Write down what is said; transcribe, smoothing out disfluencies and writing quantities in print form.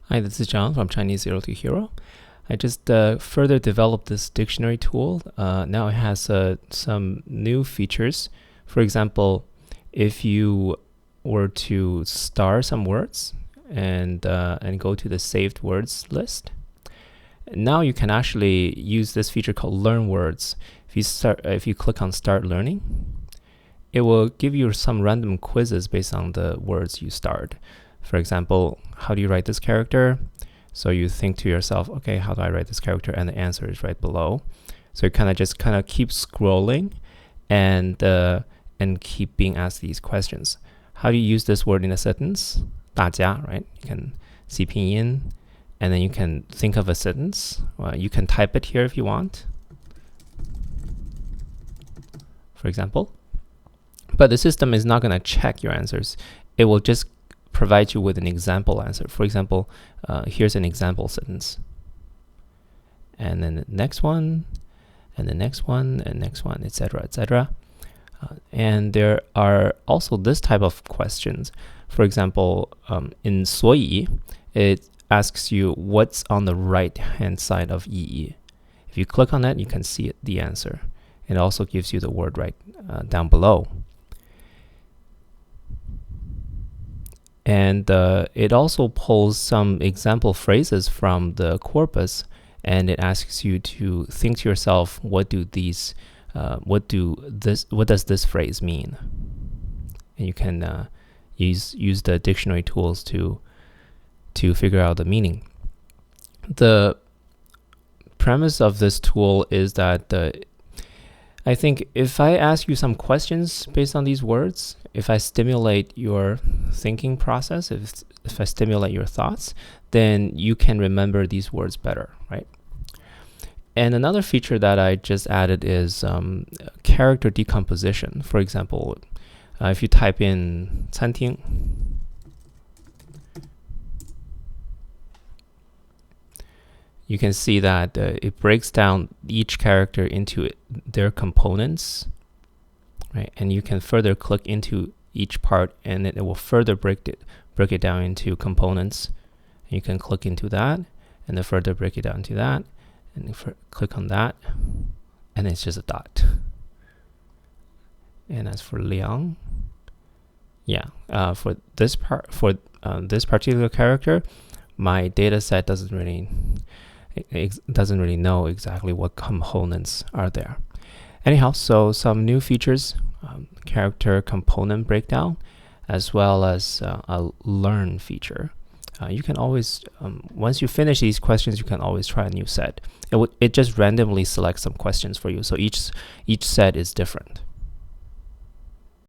Hi, this is John from Chinese Zero to Hero. I just further developed this dictionary tool. Now it has some new features. For example, if you were to star some words and go to the saved words list, now you can actually use this feature called Learn Words. If you click on Start Learning, it will give you some random quizzes based on the words you starred. For example, how do you write this character? So you think to yourself, okay, how do I write this character? And the answer is right below. So you kind of keep scrolling and keep being asked these questions. How do you use this word in a sentence? 大家, right? You can see pinyin, and then you can think of a sentence. You can type it here if you want, for example. But the system is not going to check your answers. It will just provide you with an example answer. For example, here's an example sentence. And then the next one, and the next one, and next one, etc., etc. And there are also this type of questions. For example, in 所以, it asks you what's on the right-hand side of 意. If you click on that, you can see the answer. It also gives you the word right down below. And it also pulls some example phrases from the corpus, and it asks you to think to yourself, what does this phrase mean? And you can use the dictionary tools to figure out the meaning. The premise of this tool is that I think if I ask you some questions based on these words, if I stimulate your thinking process, if I stimulate your thoughts, then you can remember these words better, right? And another feature that I just added is character decomposition. For example, if you type in 餐厅, you can see that it breaks down each character into their components, right? And you can further click into each part, and it will further break it down into components. And you can click into that, and then further break it down to that, and click on that, and it's just a dot. And as for Liang, for this particular character, my data set doesn't really know exactly what components are there. Anyhow, so some new features, character component breakdown, as well as a learn feature. You can always, once you finish these questions, you can always try a new set. It just randomly selects some questions for you, so each set is different.